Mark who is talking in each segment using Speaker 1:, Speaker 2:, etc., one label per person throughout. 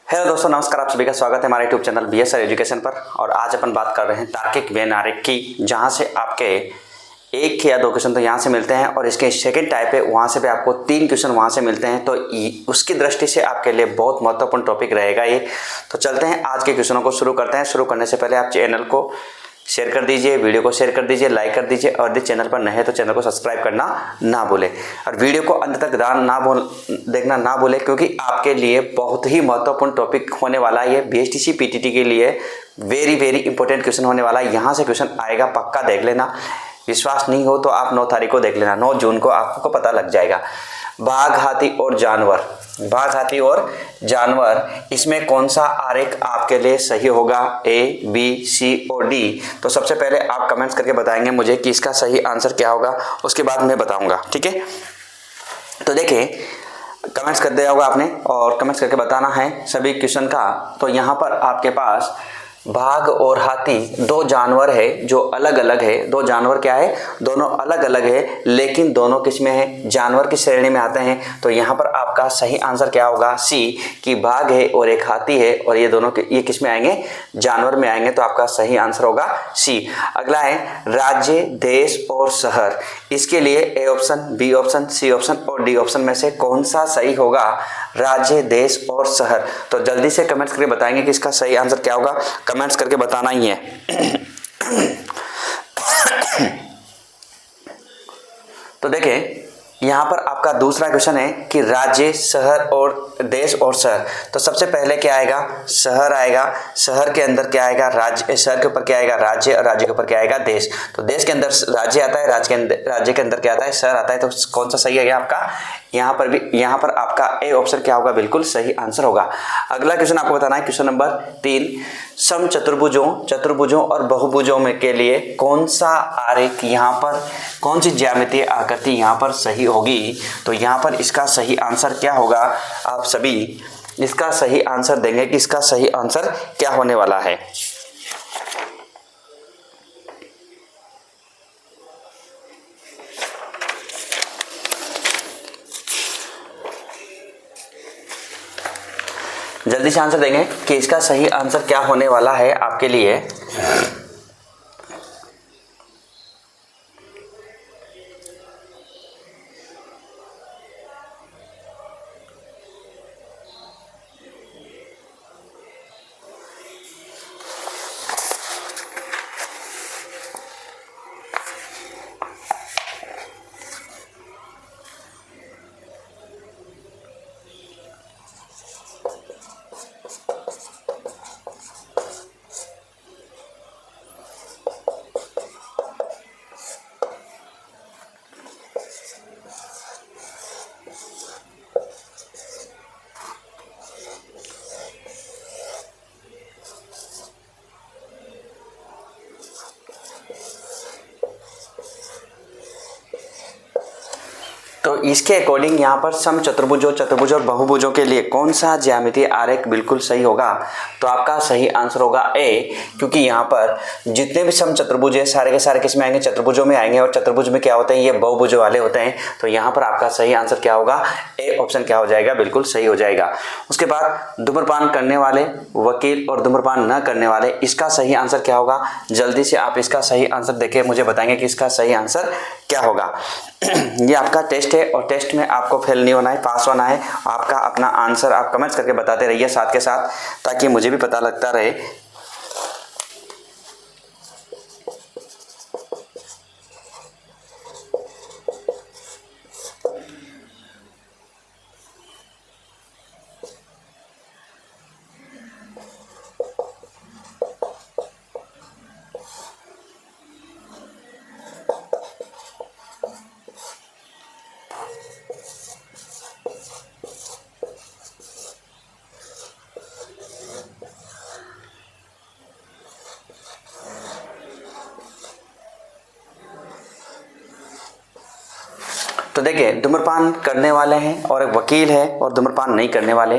Speaker 1: Hello दोस्तों, नमस्कार। आप सभी का स्वागत है हमारे यूट्यूब चैनल BSR एजुकेशन पर। और आज अपन बात कर रहे हैं तार्किक व्यंग्य आरेख की, जहां से आपके एक या दो क्वेश्चन तो यहाँ से मिलते हैं और इसके सेकंड टाइप है वहाँ से भी आपको 3 क्वेश्चन वहाँ से मिलते हैं। तो उसकी दृष्टि से आपके लिए बहुत महत्वपूर्ण टॉपिक रहेगा ये। तो चलते हैं आज के क्वेश्चनों को शुरू करते हैं। शुरू करने से पहले आप चैनल को शेयर कर दीजिए, वीडियो को शेयर कर दीजिए, लाइक कर दीजिए और यदि चैनल पर नए हैं तो चैनल को सब्सक्राइब करना ना भूलें और वीडियो को अंत तक देखना ना भूलें, क्योंकि आपके लिए बहुत ही महत्वपूर्ण टॉपिक होने वाला है ये। BSTC PTT के लिए वेरी इंपॉर्टेंट क्वेश्चन होने वाला है। यहाँ से क्वेश्चन आएगा, पक्का देख लेना। विश्वास नहीं हो तो आप 9 तारीख को देख लेना, 9 जून को आपको पता लग जाएगा। बाघ, हाथी और जानवर, बाघ, हाथी और जानवर, इसमें कौन सा आरेख आपके लिए सही होगा? A, B, C और D। तो सबसे पहले आप कमेंट्स करके बताएंगे मुझे कि इसका सही आंसर क्या होगा, उसके बाद मैं बताऊंगा, ठीक है। तो देखिए, कमेंट्स कर दिया होगा आपने और कमेंट्स करके बताना है सभी क्वेश्चन का। तो यहाँ पर आपके पास बाघ और हाथी दो जानवर है जो अलग अलग है। दो जानवर क्या है? दोनों अलग अलग है, लेकिन दोनों किस में है? जानवर की श्रेणी में आते हैं। तो यहाँ पर आपका सही आंसर क्या होगा? C, कि बाघ है और एक हाथी है और ये दोनों ये किस में आएंगे? जानवर में आएंगे। तो आपका सही आंसर होगा C। अगला है राज्य, देश और शहर। इसके लिए A option, B option, C option और D ऑप्शन में से कौन सा सही होगा? राज्य, देश और शहर। तो जल्दी से कमेंट्स करके बताएंगे कि इसका सही आंसर क्या होगा। कमेंट्स करके बताना ही है। तो देखिए, यहाँ पर आपका दूसरा क्वेश्चन है कि राज्य, शहर और देश और शहर। तो सबसे पहले क्या आएगा? शहर आएगा। शहर के अंदर क्या आएगा? राज्य। शहर के ऊपर क्या आएगा? राज्य। और राज्य के ऊपर क्या आएगा? देश। तो देश के अंदर राज्य आता है, राज्य के अंदर क्या आता है? शहर आता है। तो कौन सा सही है आपका? यहाँ पर आपका A ऑप्शन क्या होगा? बिल्कुल सही आंसर होगा। अगला क्वेश्चन आपको बताना है, क्वेश्चन नंबर 3। चतुर्भुजों और बहुभुजों में के लिए कौन सा आरेख यहाँ पर, कौन सी ज्यामितीय आकृति यहाँ पर सही होगी? तो यहाँ पर इसका सही आंसर क्या होगा? आप सभी इसका सही आंसर देंगे कि इसका सही आंसर क्या होने वाला है। जल्दी से आंसर देंगे कि इसका सही आंसर क्या होने वाला है आपके लिए। तो इसके अकॉर्डिंग यहाँ पर चतुर्भुज और बहुभुजों के लिए कौन सा ज्यामितीय आरेख बिल्कुल सही होगा? तो आपका सही आंसर होगा A, क्योंकि यहाँ पर जितने भी चतुर्भुज है सारे के सारे किस में आएंगे? चतुर्भुजों में आएंगे। और चतुर्भुज में क्या होते हैं? ये बहुभुजों वाले होते हैं। तो यहाँ पर आपका सही आंसर क्या होगा? A ऑप्शन क्या हो जाएगा? बिल्कुल सही हो जाएगा। उसके बाद धूम्रपान करने वाले वकील और धूम्रपान न करने वाले, इसका सही आंसर क्या होगा? जल्दी से आप इसका सही आंसर देके मुझे बताएंगे कि इसका सही आंसर क्या होगा। ये आपका टेस्ट है और टेस्ट में आपको फेल नहीं होना है, पास होना है। आपका अपना आंसर आप कमेंट्स करके बताते रहिए साथ के साथ, ताकि मुझे भी पता लगता रहे। तो देखिए, धूम्रपान करने वाले हैं और एक वकील है और धूम्रपान नहीं करने वाले।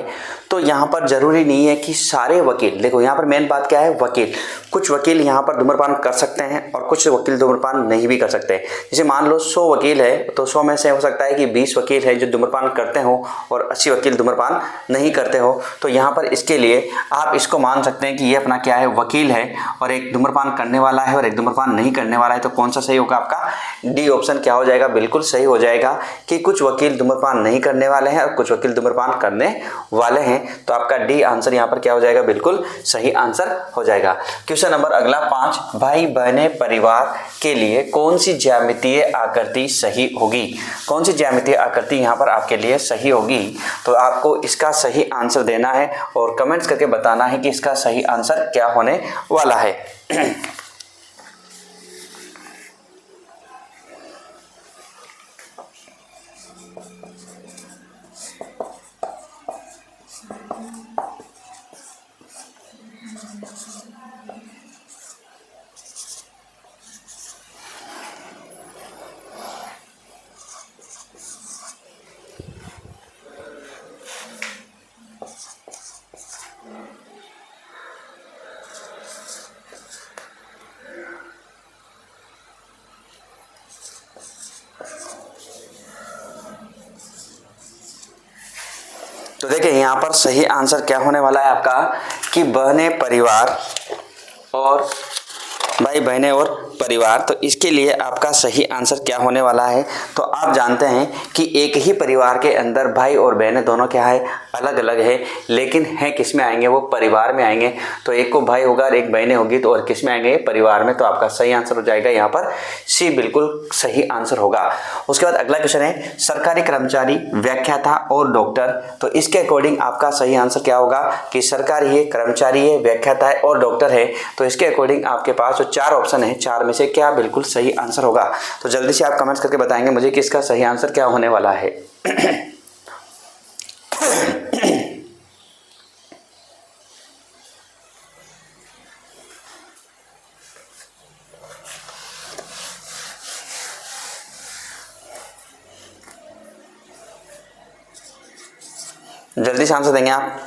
Speaker 1: तो यहाँ पर जरूरी नहीं है कि सारे वकील, देखो यहाँ पर मेन बात क्या है? वकील। कुछ वकील यहाँ पर धूम्रपान कर सकते हैं और कुछ वकील धूम्रपान नहीं भी कर सकते। जैसे मान लो 100 वकील है तो 100 में से हो सकता है कि 20 वकील है जो धूम्रपान करते हो और 80 वकील धूम्रपान नहीं करते हो। तो यहाँ पर इसके लिए आप इसको मान सकते हैं कि ये अपना क्या है, वकील है और एक धूम्रपान करने वाला है और एक धूम्रपान नहीं करने वाला है। तो कौन सा सही होगा आपका, डी ऑप्शन क्या हो जाएगा, बिल्कुल सही हो जाएगा कि कुछ वकील धूम्रपान नहीं करने वाले हैं और कुछ वकील धूम्रपान करने वाले हैं। तो आपका डी आंसर यहाँ पर क्या हो जाएगा, बिल्कुल सही आंसर हो जाएगा। क्वेश्चन नंबर अगला 5, भाई बहने परिवार के लिए कौन सी ज्यामितीय आकृति सही होगी। कौन सी ज्यामितीय आकृति यहाँ पर आपके लिए सही होगी, तो आपको इसका सही आंसर देना है और कमेंट्स करके बताना है कि इसका सही आंसर क्या होने वाला है। तो देखिए यहाँ पर सही आंसर क्या होने वाला है आपका कि बहने परिवार और भाई बहनें और परिवार। तो इसके लिए आपका सही आंसर क्या होने वाला है, तो आप जानते हैं कि एक ही परिवार के अंदर भाई और बहनें दोनों क्या है, अलग अलग है, लेकिन हैं किस में आएंगे, वो परिवार में आएंगे। तो एक को भाई होगा और एक बहनें होगी तो और किस में आएंगे, परिवार में। तो आपका सही आंसर हो जाएगा यहाँ पर सी, बिल्कुल सही आंसर होगा। उसके बाद अगला क्वेश्चन है सरकारी कर्मचारी, व्याख्याता और डॉक्टर। तो इसके अकॉर्डिंग आपका सही आंसर क्या होगा कि सरकारी है, कर्मचारी है, व्याख्याता है और डॉक्टर है। तो इसके अकॉर्डिंग आपके पास जो 4 ऑप्शन है, 4 में से क्या बिल्कुल सही आंसर होगा। तो जल्दी से आप कमेंट्स करके बताएंगे मुझे कि इसका सही आंसर क्या होने वाला है। जल्दी से आंसर देंगे आप।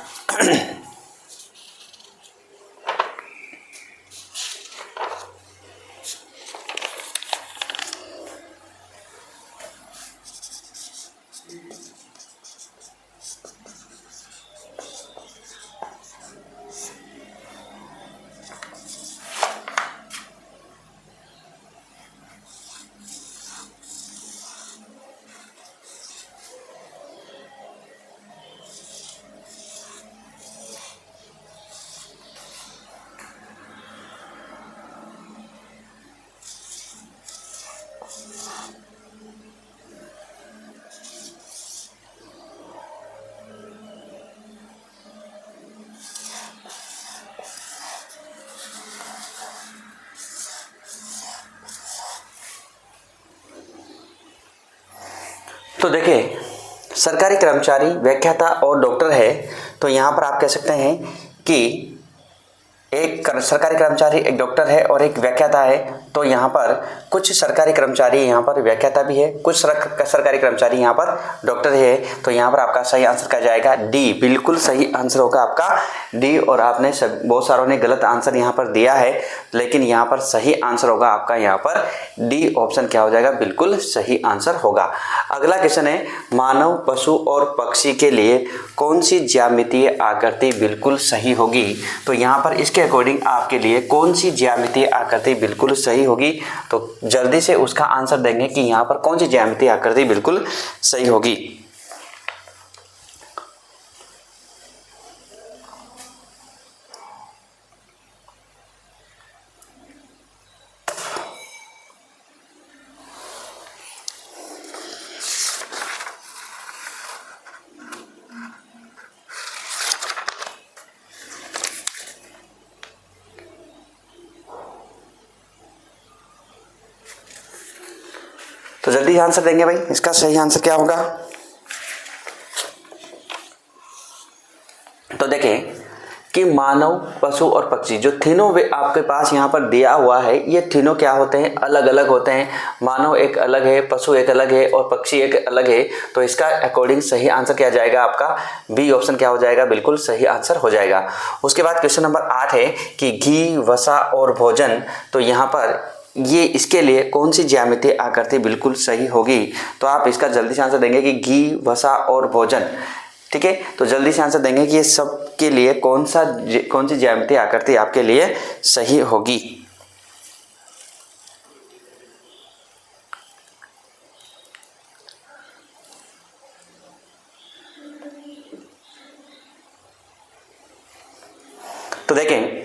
Speaker 1: तो देखिए सरकारी कर्मचारी, व्याख्याता और डॉक्टर है। तो यहाँ पर आप कह सकते हैं कि एक सरकारी कर्मचारी, एक डॉक्टर है और एक व्याख्याता है। तो यहाँ पर कुछ सरकारी कर्मचारी यहाँ पर व्याख्याता भी है, कुछ सरकारी कर्मचारी यहाँ पर डॉक्टर है। तो यहाँ पर आपका सही आंसर क्या जाएगा, डी, बिल्कुल सही आंसर होगा आपका डी। और आपने बहुत सारों ने गलत आंसर यहाँ पर दिया है, लेकिन यहाँ पर सही आंसर होगा आपका यहाँ पर डी ऑप्शन क्या हो जाएगा, बिल्कुल सही आंसर होगा। अगला क्वेश्चन है मानव, पशु और पक्षी के लिए कौन सी ज्यामितीय आकृति बिल्कुल सही होगी। तो यहाँ पर इसके अकॉर्डिंग आपके लिए कौन सी ज्यामितीय आकृति बिल्कुल सही होगी, तो जल्दी से उसका आंसर देंगे कि यहाँ पर कौन सी ज्यामितीय आकृति बिल्कुल सही होगी। तो जल्दी आंसर देंगे भाई, इसका सही आंसर क्या होगा। तो देखिए कि मानव, पशु और पक्षी जो तीनों वे आपके पास यहाँ पर दिया हुआ है, ये तीनों क्या होते हैं, अलग अलग होते हैं। मानव एक अलग है, पशु एक अलग है और पक्षी एक अलग है। तो इसका अकॉर्डिंग सही आंसर क्या जाएगा, आपका बी ऑप्शन क्या हो जाएगा, बिल्कुल सही आंसर हो जाएगा। उसके बाद क्वेश्चन नंबर 8 है कि घी, वसा और भोजन, तो यहाँ पर ये इसके लिए कौन सी ज्यामितीय आकृति बिल्कुल सही होगी। तो आप इसका जल्दी से आंसर देंगे कि घी, वसा और भोजन, ठीक है। तो जल्दी से आंसर देंगे कि ये सब के लिए कौन सी ज्यामितीय आकृति आपके लिए सही होगी। तो देखें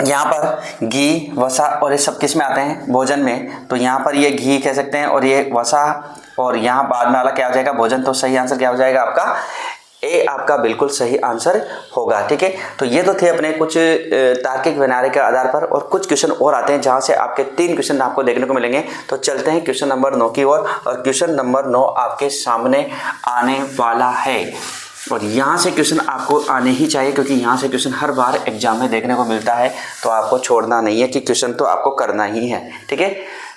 Speaker 1: यहाँ पर घी, वसा और ये सब किस में आते हैं, भोजन में। तो यहाँ पर ये घी कह सकते हैं और ये वसा, और यहाँ बाद में वाला क्या हो जाएगा, भोजन। तो सही आंसर क्या हो जाएगा आपका ए, आपका बिल्कुल सही आंसर होगा, ठीक है। तो ये तो थे अपने कुछ तार्किक विनारे के आधार पर, और कुछ क्वेश्चन और आते हैं जहाँ से आपके 3 क्वेश्चन आपको देखने को मिलेंगे। तो चलते हैं क्वेश्चन नंबर 9 की ओर, और क्वेश्चन नंबर 9 आपके सामने आने वाला है। और यहाँ से क्वेश्चन आपको आने ही चाहिए, क्योंकि यहाँ से क्वेश्चन हर बार एग्जाम में देखने को मिलता है। तो आपको छोड़ना नहीं है कि क्वेश्चन तो आपको करना ही है, ठीक है।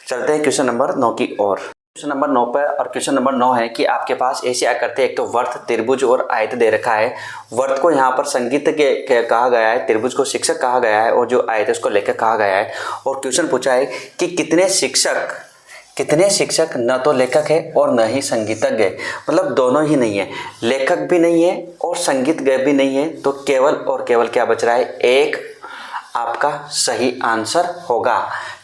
Speaker 1: चलते हैं क्वेश्चन नंबर 9 की ओर। क्वेश्चन नंबर 9 पर, और क्वेश्चन नंबर 9 है कि आपके पास ऐसी आकृति, एक तो वर्त, त्रिभुज और आयत दे रखा है। वर्त को यहाँ पर संगीत के कहा गया है, त्रिभुज को शिक्षक कहा गया है, और जो आयत है उसको लेखक कहा गया है। और क्वेश्चन पूछा है कि कितने शिक्षक न तो लेखक है और न ही संगीतज्ञ है, मतलब दोनों ही नहीं है, लेखक भी नहीं है और संगीतज्ञ भी नहीं है। तो केवल और केवल क्या बच रहा है, एक आपका सही आंसर होगा।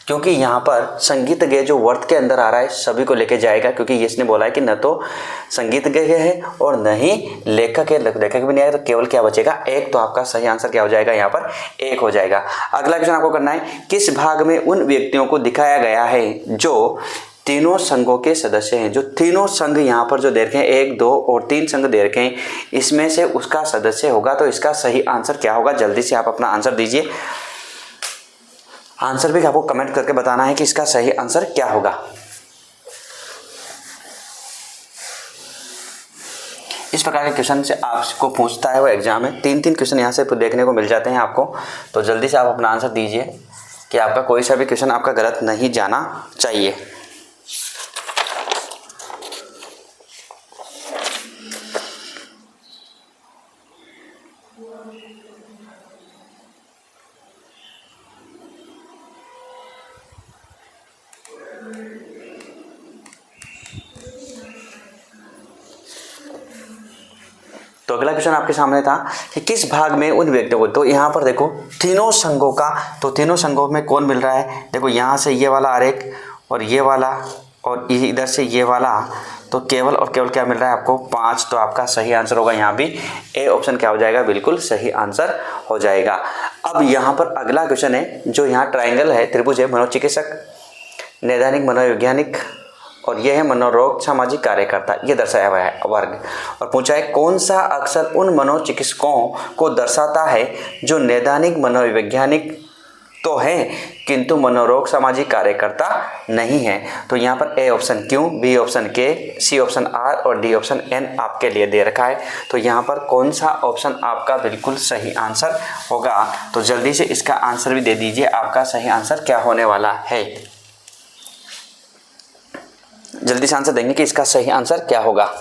Speaker 1: क्योंकि यहाँ पर संगीतज्ञ जो वर्त के अंदर आ रहा है सभी को लेके जाएगा, क्योंकि इसने बोला है कि न तो संगीतज्ञ है और न ही लेखक है, लेखक भी नहीं आएगा। तो केवल क्या बचेगा, एक। तो आपका सही आंसर क्या हो जाएगा, यहाँ पर एक हो जाएगा। अगला क्वेश्चन आपको करना है, किस भाग में उन व्यक्तियों को दिखाया गया है जो तीनों संघों के सदस्य हैं। जो तीनों संघ यहाँ पर जो दे रखे हैं, 1, 2 और 3 संघ दे रखे हैं, इसमें से उसका सदस्य होगा। तो इसका सही आंसर क्या होगा, जल्दी से आप अपना आंसर दीजिए। आंसर भी आपको कमेंट करके बताना है कि इसका सही आंसर क्या होगा। इस प्रकार के क्वेश्चन से आपको पूछता है वो एग्जाम में। 3 क्वेश्चन यहाँ से देखने को मिल जाते हैं आपको। तो जल्दी से आप अपना आंसर दीजिए कि आपका कोई सा भी क्वेश्चन आपका गलत नहीं जाना चाहिए। तो अगला क्वेश्चन आपके सामने था कि किस भाग में उन व्यक्तियों को, तो यहाँ पर देखो तीनों संघों का, तो तीनों संघों में कौन मिल रहा है, देखो यहाँ से ये वाला आरेख और ये वाला और इधर से ये वाला, तो केवल और केवल क्या मिल रहा है आपको 5। तो आपका सही आंसर होगा यहाँ भी ए ऑप्शन क्या हो जाएगा, बिल्कुल सही आंसर हो जाएगा। अब यहाँ पर अगला क्वेश्चन है, जो यहाँ ट्राइंगल है, त्रिभुज है, मनोचिकित्सक, नैदानिक मनोवैज्ञानिक और यह है मनोरोग सामाजिक कार्यकर्ता, ये दर्शाया हुआ है वर्ग। और पूछा है कौन सा अक्षर उन मनोचिकित्सकों को दर्शाता है जो नैदानिक मनोवैज्ञानिक तो हैं किंतु मनोरोग सामाजिक कार्यकर्ता नहीं है। तो यहाँ पर A option Q, B option K, C option R और डी ऑप्शन एन आपके लिए दे रखा है। तो यहाँ पर कौन सा ऑप्शन आपका बिल्कुल सही आंसर होगा, तो जल्दी से इसका आंसर भी दे दीजिए, आपका सही आंसर क्या होने वाला है। जल्दी से आंसर देंगे कि इसका सही आंसर क्या होगा।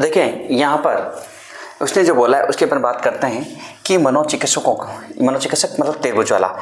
Speaker 1: देखें यहाँ पर उसने जो बोला है उसके ऊपर बात करते हैं कि मनोचिकित्सकों को, मनोचिकित्सक मतलब त्रिभुज वाला,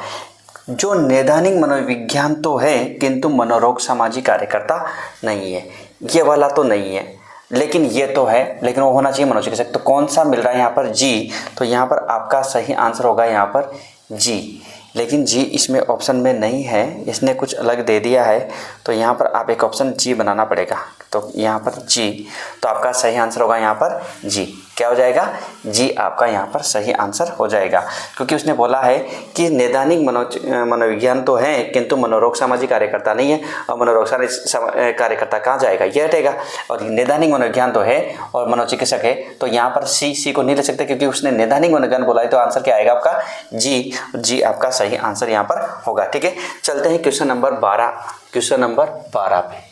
Speaker 1: जो नैदानिक मनोविज्ञान तो है किंतु मनोरोग सामाजिक कार्यकर्ता नहीं है। ये वाला तो नहीं है लेकिन ये तो है, लेकिन वो होना चाहिए मनोचिकित्सक। तो कौन सा मिल रहा है यहाँ पर? जी। तो यहाँ पर आपका सही आंसर होगा यहाँ पर जी, लेकिन जी इसमें ऑप्शन में नहीं है, इसने कुछ अलग दे दिया है। तो यहाँ पर आप एक ऑप्शन जी बनाना पड़ेगा। तो यहाँ पर जी, तो आपका सही आंसर होगा यहाँ पर जी। क्या हो जाएगा? जी आपका यहाँ पर सही आंसर हो जाएगा, क्योंकि उसने बोला है कि नैदानिक मनोविज्ञान तो है किंतु मनोरोग सामाजिक कार्यकर्ता नहीं है। और मनोरोग कार्यकर्ता कहाँ जाएगा? ये हटेगा। और नैदानिक मनोविज्ञान तो है और मनोचिकित्सक है, तो यहाँ पर सी को नहीं ले सकते क्योंकि उसने नैदानिक मनोविज्ञान बोला है। तो आंसर क्या आएगा आपका? जी। जी आपका सही आंसर यहाँ पर होगा। ठीक है, चलते हैं क्वेश्चन नंबर 12। क्वेश्चन नंबर 12 पे,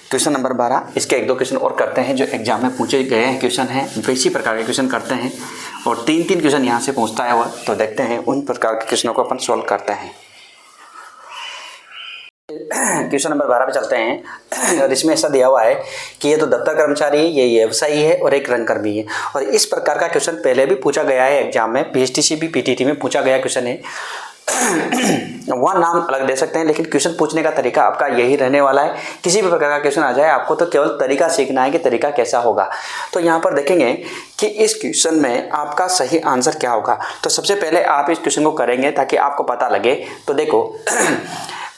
Speaker 1: क्वेश्चन नंबर 12, इसके एक दो क्वेश्चन और करते हैं जो एग्जाम में पूछे गए हैं क्वेश्चन हैं, इसी प्रकार के क्वेश्चन करते हैं। और 3 क्वेश्चन यहाँ से पूछता है वह, तो देखते हैं उन प्रकार के क्वेश्चनों को अपन सॉल्व करते हैं। क्वेश्चन नंबर 12 पे चलते हैं। और इसमें ऐसा दिया हुआ है कि ये तो दफ्तर कर्मचारी है, ये व्यवसायी है और एक रंगकर्मी है। और इस प्रकार का क्वेश्चन पहले भी पूछा गया है एग्जाम में, पीएचटीसीबी पीटीटी में पूछा गया क्वेश्चन है। वहाँ नाम अलग दे सकते हैं लेकिन क्वेश्चन पूछने का तरीका आपका यही रहने वाला है। किसी भी प्रकार का क्वेश्चन आ जाए आपको तो केवल तरीका सीखना है कि तरीका कैसा होगा। तो यहाँ पर देखेंगे कि इस क्वेश्चन में आपका सही आंसर क्या होगा। तो सबसे पहले आप इस क्वेश्चन को करेंगे ताकि आपको पता लगे। तो देखो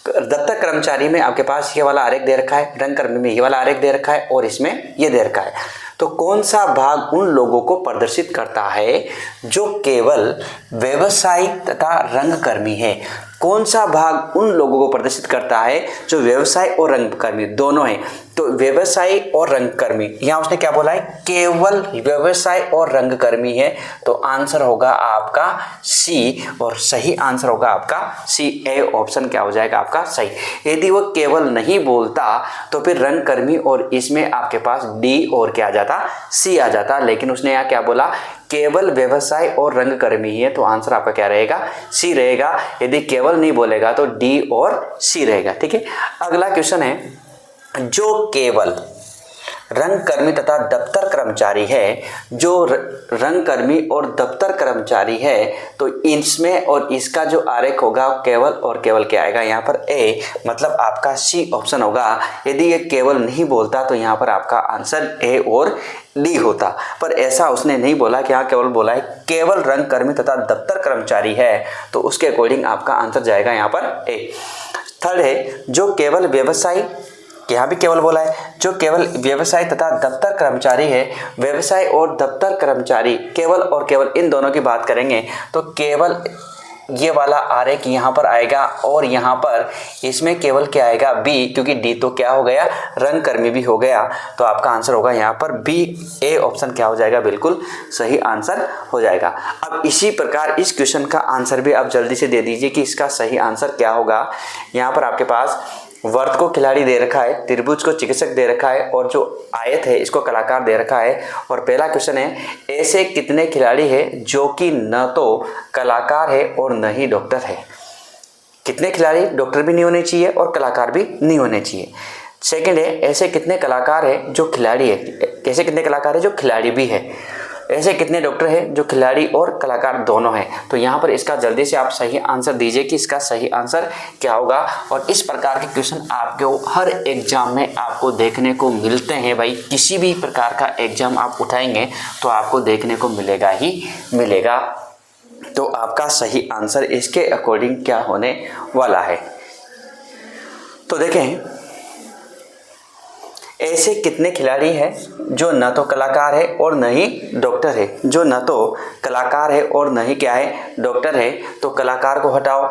Speaker 1: दफ्तर कर्मचारी में आपके पास ये वाला आरेख दे रखा है, रंगकर्मी में ये वाला आरेख दे रखा है और इसमें ये दे रखा है। तो कौन सा भाग उन लोगों को प्रदर्शित करता है जो केवल व्यवसायी तथा रंगकर्मी है? कौन सा भाग उन लोगों को प्रदर्शित करता है जो व्यवसाय और रंगकर्मी दोनों है? तो व्यवसायी और रंगकर्मी, यहाँ उसने क्या बोला है? केवल व्यवसाय और रंगकर्मी है। तो आंसर होगा आपका सी, और सही आंसर होगा आपका सी, ए ऑप्शन क्या हो जाएगा आपका सही। यदि वो केवल नहीं बोलता तो फिर रंगकर्मी और इसमें आपके पास डी और क्या आ जाता? सी आ जाता। लेकिन उसने यहाँ क्या बोला? केवल व्यवसाय और रंगकर्मी ही है। तो आंसर आपका क्या रहेगा? सी रहेगा। यदि केवल नहीं बोलेगा तो डी और सी रहेगा। ठीक है, अगला क्वेश्चन है, जो केवल रंगकर्मी तथा दफ्तर कर्मचारी है, जो रंगकर्मी और दफ्तर कर्मचारी है, तो इसमें और इसका जो आरेख होगा केवल और केवल क्या आएगा यहाँ पर? ए, मतलब आपका सी ऑप्शन होगा। यदि ये केवल नहीं बोलता तो यहाँ पर आपका आंसर ए और डी होता, पर ऐसा उसने नहीं बोला कि यहाँ केवल बोला है केवल रंगकर्मी तथा दफ्तर कर्मचारी है। तो उसके अकॉर्डिंग आपका आंसर जाएगा यहाँ पर ए। थर्ड है, जो केवल व्यवसायी, यहाँ भी केवल बोला है, जो केवल व्यवसाय तथा दफ्तर कर्मचारी है। व्यवसाय और दफ्तर कर्मचारी केवल और केवल इन दोनों की बात करेंगे तो केवल ये वाला आरेख यहाँ पर आएगा और यहाँ पर इसमें केवल क्या आएगा? बी, क्योंकि डी तो क्या हो गया? रंगकर्मी भी हो गया। तो आपका आंसर होगा यहाँ पर बी, ए ऑप्शन क्या हो जाएगा? बिल्कुल सही आंसर हो जाएगा। अब इसी प्रकार इस क्वेश्चन का आंसर भी आप जल्दी से दे दीजिए कि इसका सही आंसर क्या होगा। यहाँ पर आपके पास वर्त को खिलाड़ी दे रखा है, त्रिभुज को चिकित्सक दे रखा है और जो आयत है इसको कलाकार दे रखा है। और पहला क्वेश्चन है, ऐसे कितने खिलाड़ी हैं जो कि न तो कलाकार है और न ही डॉक्टर है? कितने खिलाड़ी? डॉक्टर भी नहीं होने चाहिए और कलाकार भी नहीं होने चाहिए। सेकंड है, ऐसे कितने कलाकार हैं जो खिलाड़ी है? ऐसे कितने कलाकार है जो खिलाड़ी भी है? ऐसे कितने डॉक्टर हैं जो खिलाड़ी और कलाकार दोनों हैं? तो यहाँ पर इसका जल्दी से आप सही आंसर दीजिए कि इसका सही आंसर क्या होगा। और इस प्रकार के क्वेश्चन आपको हर एग्जाम में आपको देखने को मिलते हैं भाई। किसी भी प्रकार का एग्जाम आप उठाएंगे तो आपको देखने को मिलेगा ही मिलेगा। तो आपका सही आंसर इसके अकॉर्डिंग क्या होने वाला है? तो देखें, ऐसे कितने खिलाड़ी हैं जो न तो कलाकार है और न ही डॉक्टर है? जो न तो कलाकार है और न ही क्या है? डॉक्टर है। तो कलाकार को हटाओ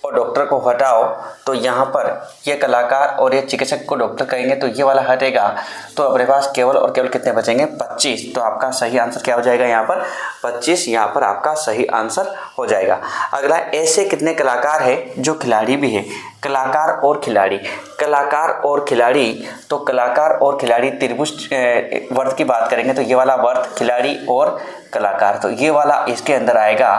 Speaker 1: और डॉक्टर को हटाओ, तो यहाँ पर ये कलाकार और ये चिकित्सक को डॉक्टर कहेंगे तो ये वाला हटेगा। तो अपने पास केवल और केवल कितने बचेंगे? 25। तो आपका सही आंसर क्या हो जाएगा यहाँ पर? 25 यहाँ पर आपका सही आंसर हो जाएगा। अगला, ऐसे कितने कलाकार हैं जो खिलाड़ी भी है? कलाकार और खिलाड़ी, कलाकार और खिलाड़ी, तो कलाकार और खिलाड़ी त्रिभुज वर्त की बात करेंगे तो ये वाला वर्त खिलाड़ी और कलाकार, तो ये वाला इसके अंदर आएगा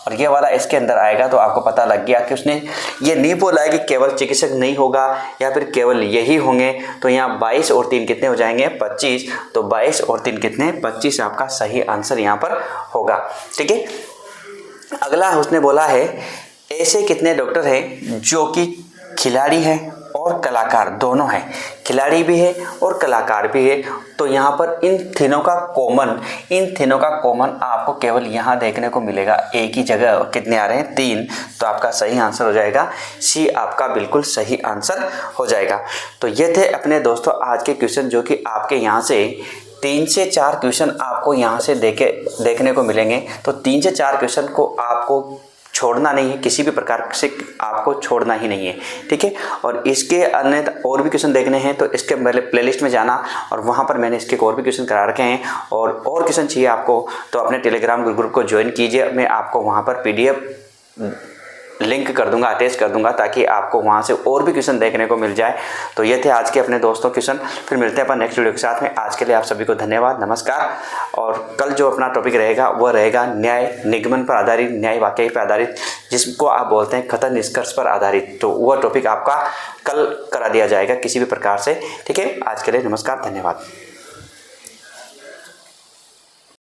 Speaker 1: और ये वाला इसके अंदर आएगा तो आपको पता लग गया कि उसने ये नहीं बोला है कि केवल चिकित्सक नहीं होगा या फिर केवल यही होंगे। तो यहाँ 22 और 3 कितने हो जाएंगे 25। तो 22 और 3 कितने 25 आपका सही आंसर यहाँ पर होगा। ठीक है, अगला उसने बोला है ऐसे कितने डॉक्टर हैं जो कि खिलाड़ी हैं और कलाकार दोनों हैं, खिलाड़ी भी है और कलाकार भी है। तो यहाँ पर इन तीनों का कॉमन आपको केवल यहाँ देखने को मिलेगा, एक ही जगह कितने आ रहे हैं 3। तो आपका सही आंसर हो जाएगा सी, आपका बिल्कुल सही आंसर हो जाएगा। तो ये थे अपने दोस्तों आज के क्वेश्चन, जो कि आपके यहाँ से 3 से 4 क्वेश्चन आपको यहाँ से देखने को मिलेंगे। तो 3 से 4 क्वेश्चन को आपको छोड़ना नहीं है, किसी भी प्रकार से आपको छोड़ना ही नहीं है। ठीक है, और इसके अन्य और भी क्वेश्चन देखने हैं तो इसके पहले प्लेलिस्ट में जाना और वहाँ पर मैंने इसके और भी क्वेश्चन करा रखे हैं। और क्वेश्चन चाहिए आपको तो अपने टेलीग्राम ग्रुप को ज्वाइन कीजिए, मैं आपको वहाँ पर PDF लिंक कर दूंगा, अटैच कर दूंगा, ताकि आपको वहाँ से और भी क्वेश्चन देखने को मिल जाए। तो ये थे आज के अपने दोस्तों क्वेश्चन। फिर मिलते हैं अपन नेक्स्ट वीडियो के साथ में। आज के लिए आप सभी को धन्यवाद, नमस्कार। और कल जो अपना टॉपिक रहेगा वह रहेगा न्याय निगमन पर आधारित, न्याय वाकई पर आधारित, जिसको आप बोलते हैं कथन निष्कर्ष पर आधारित। तो वह टॉपिक आपका कल करा दिया जाएगा किसी भी प्रकार से। ठीक है, आज के लिए नमस्कार, धन्यवाद।